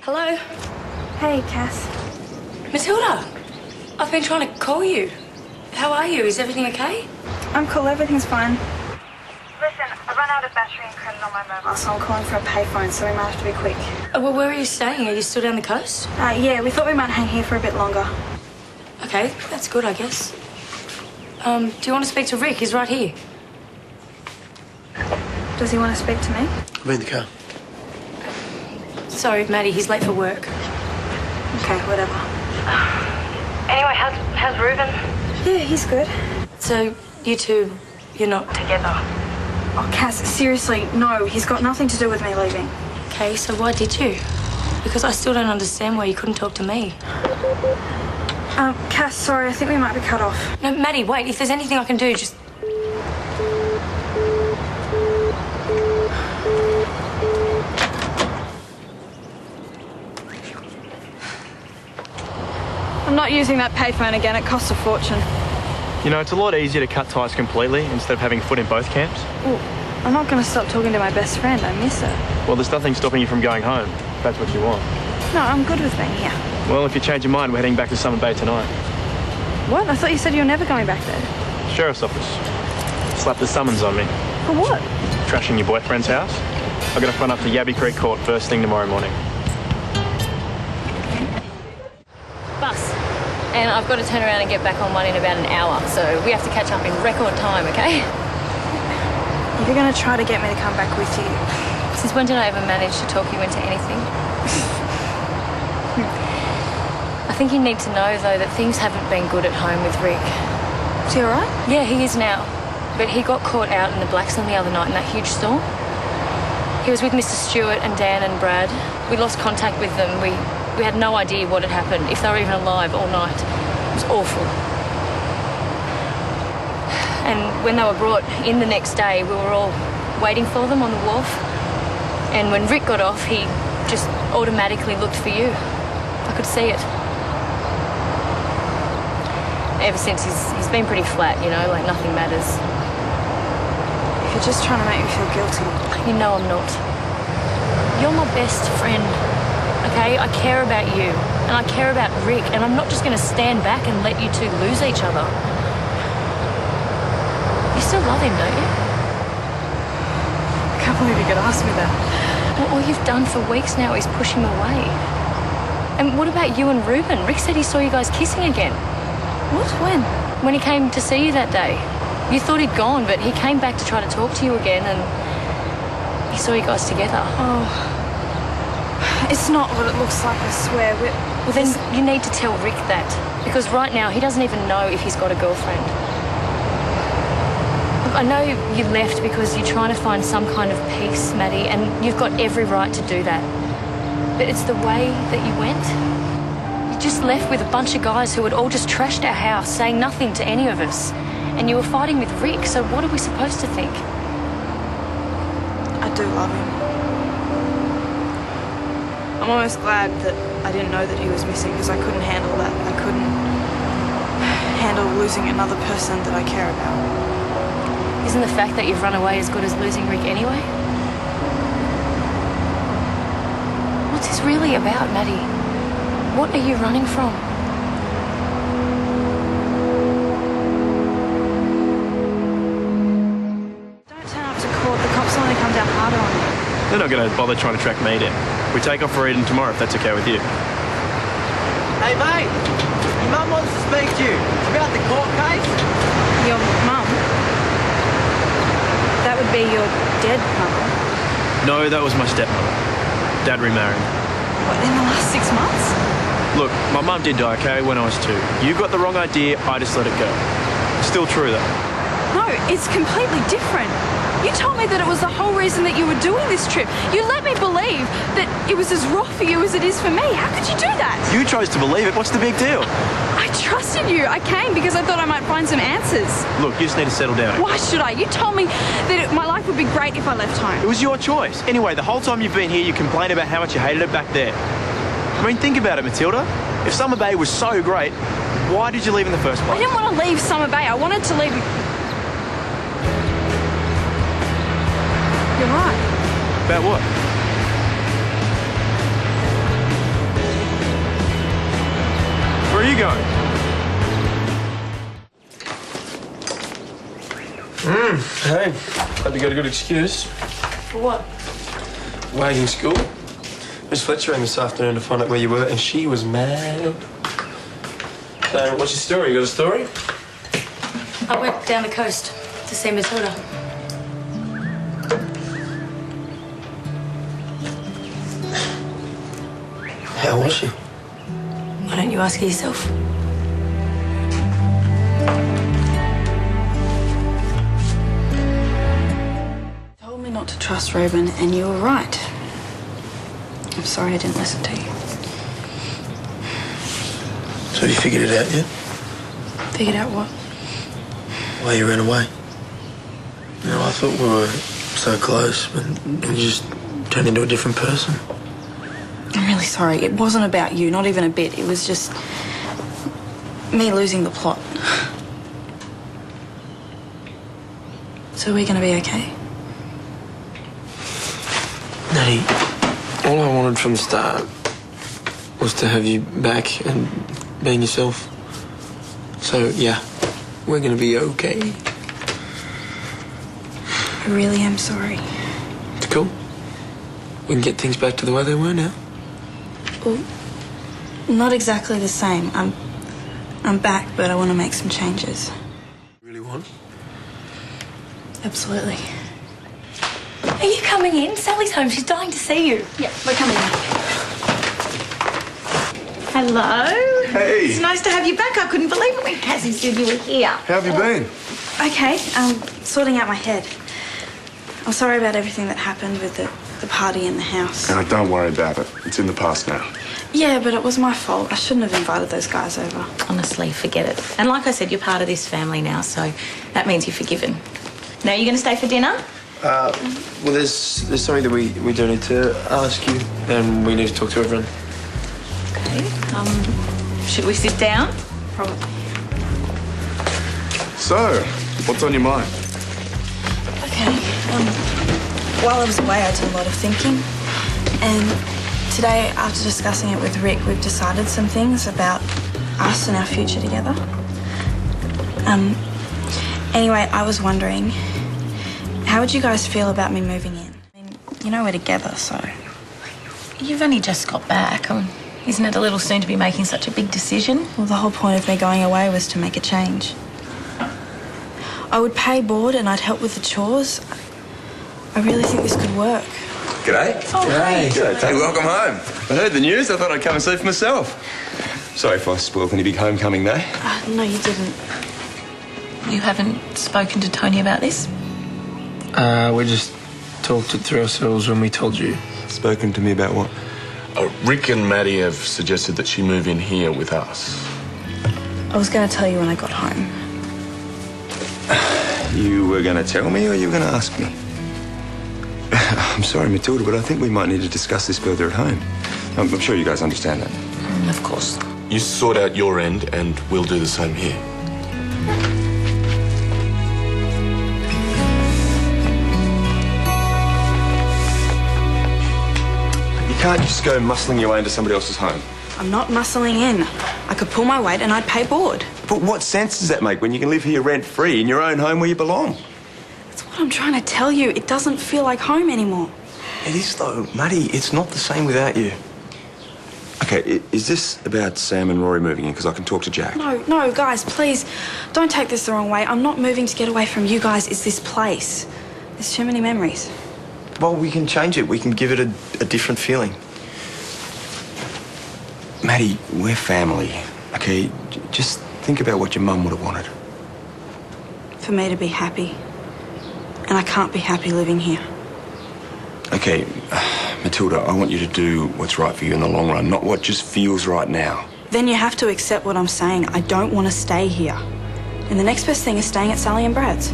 Hello? Hey, Cass. Matilda! I've been trying to call you. How are you? Is everything okay? I'm cool, everything's fine. Listen, I run out of battery and credit on my mobile, so I'm calling for a payphone, so we might have to be quick. Well, where are you staying? Are you still down the coast? Yeah, we thought we might hang here for a bit longer. Okay, that's good, I guess. Do you want to speak to Rick? He's right here. Does he want to speak to me? I'm in the car. Sorry, Maddie, he's late for work. Okay, whatever. Anyway, how's Reuben? Yeah, he's good. So, you two, you're not together? Oh, Cass, seriously, no, he's got nothing to do with me leaving. Okay, so why did you? Because I still don't understand why you couldn't talk to me. Cass, sorry, I think we might be cut off. No, Maddie, wait, if there's anything I can do, just... I'm not using that payphone again, it costs a fortune. You know, it's a lot easier to cut ties completely instead of having a foot in both camps. Well, I'm not going to stop talking to my best friend, I miss her. Well, there's nothing stopping you from going home, if that's what you want. No, I'm good with being here. Well, if you change your mind, we're heading back to Summer Bay tonight. What? I thought you said you were never going back there. Sheriff's office. Slapped the summons on me. For what? Trashing your boyfriend's house. I've got to front up to Yabby Creek Court first thing tomorrow morning. Bus. And I've got to turn around and get back on one in about an hour, so we have to catch up in record time, okay? If you're going to try to get me to come back with you... Since when did I ever manage to talk you into anything? I think you need to know, though, that things haven't been good at home with Rick. Is he all right? Yeah, he is now. But he got caught out in the Blackstone the other night in that huge storm. He was with Mr. Stewart and Dan and Brad. We lost contact with them. We had no idea what had happened, if they were even alive all night. It was awful. And when they were brought in the next day, we were all waiting for them on the wharf. And when Rick got off, he just automatically looked for you. I could see it. Ever since, he's been pretty flat, you know, like nothing matters. If you're just trying to make me feel guilty. You know I'm not. You're my best friend, okay? I care about you, and I care about Rick, and I'm not just going to stand back and let you two lose each other. You still love him, don't you? I can't believe you could ask me that. Well, all you've done for weeks now is push him away. And what about you and Reuben? Rick said he saw you guys kissing again. What? When? When he came to see you that day. You thought he'd gone, but he came back to try to talk to you again, and he saw you guys together. Oh. It's not what it looks like, I swear. Well, then you need to tell Rick that. Because right now, he doesn't even know if he's got a girlfriend. Look, I know you left because you're trying to find some kind of peace, Maddie, and you've got every right to do that. But it's the way that you went. You just left with a bunch of guys who had all just trashed our house, saying nothing to any of us. And you were fighting with Rick, so what are we supposed to think? I do love him. I'm almost glad that I didn't know that he was missing because I couldn't handle that. I couldn't handle losing another person that I care about. Isn't the fact that you've run away as good as losing Rick anyway? What's this really about, Maddie? What are you running from? Don't turn up to court. The cops only come down harder on you. They're not going to bother trying to track me down. We take off for Eden tomorrow, if that's okay with you. Hey, mate. Your mum wants to speak to you. It's about the court case. Your mum? That would be your dead mother. No, that was my stepmother. Dad remarried. What, in the last 6 months? Look, my mum did die, okay, when I was 2. You got the wrong idea, I just let it go. Still true, though. No, it's completely different. You told me that it was the whole reason that you were doing this trip. You let me believe that it was as raw for you as it is for me. How could you do that? You chose to believe it. What's the big deal? I trusted you. I came because I thought I might find some answers. Look, you just need to settle down. Why should I? You told me that my life would be great if I left home. It was your choice. Anyway, the whole time you've been here, you complained about how much you hated it back there. I mean, think about it, Matilda. If Summer Bay was so great, why did you leave in the first place? I didn't want to leave Summer Bay. I wanted to leave... You're right. About what? Hey, hope you got a good excuse. For what? Waiting school. Miss Fletcher rang this afternoon to find out where you were, and she was mad. So, what's your story? You got a story? I went down the coast to see Matilda. How was she? Why don't you ask her yourself? Told me not to trust Reuben, and you were right. I'm sorry I didn't listen to you. So you figured it out yet? Figured out what? Why you ran away? You know, I thought we were so close, but you just turned into a different person. I'm really sorry. It wasn't about you, not even a bit. It was just me losing the plot. So we're gonna be okay? Natty, all I wanted from the start was to have you back and being yourself. So, yeah, we're gonna be okay. I really am sorry. It's cool. We can get things back to the way they were now. Well, not exactly the same. I'm back, but I want to make some changes. You really want? Absolutely. Are you coming in? Sally's home. She's dying to see you. Yeah, we're coming in. Hello. Hey. It's nice to have you back. I couldn't believe it when Cassie said you were here. How have you been? Okay, sorting out my head. I'm sorry about everything that happened with the party in the house. No, don't worry about it. It's in the past now. Yeah, but it was my fault. I shouldn't have invited those guys over. Honestly, forget it. And like I said, you're part of this family now, so that means you're forgiven. Now, you're going to stay for dinner? Well, there's something that we do need to ask you, and we need to talk to everyone. Okay. Should we sit down? Probably. So, what's on your mind? Okay, while I was away, I did a lot of thinking. And today, after discussing it with Rick, we've decided some things about us and our future together. Anyway, I was wondering, how would you guys feel about me moving in? I mean, you know we're together, so... You've only just got back. Isn't it a little soon to be making such a big decision? Well, the whole point of me going away was to make a change. I would pay board and I'd help with the chores. I really think this could work. G'day. Oh, hey. G'day. Hey, welcome home. I heard the news. I thought I'd come and see for myself. Sorry if I spoiled any big homecoming day. No, you didn't. You haven't spoken to Tony about this? We just talked it through ourselves when we told you. Spoken to me about what? Rick and Maddie have suggested that she move in here with us. I was going to tell you when I got home. You were going to tell me or you were going to ask me? I'm sorry, Matilda, but I think we might need to discuss this further at home. I'm sure you guys understand that. Of course. You sort out your end and we'll do the same here. You can't just go muscling your way into somebody else's home. I'm not muscling in. I could pull my weight and I'd pay board. But what sense does that make when you can live here rent-free in your own home where you belong? That's what I'm trying to tell you. It doesn't feel like home anymore. It is, though. Maddie, it's not the same without you. Okay, is this about Sam and Rory moving in? Because I can talk to Jack. No, guys, please, don't take this the wrong way. I'm not moving to get away from you guys. It's this place. There's too many memories. Well, we can change it. We can give it a different feeling. Maddie, we're family, okay? Just think about what your mum would have wanted. For me to be happy. And I can't be happy living here. Okay, Matilda, I want you to do what's right for you in the long run, not what just feels right now. Then you have to accept what I'm saying. I don't want to stay here. And the next best thing is staying at Sally and Brad's.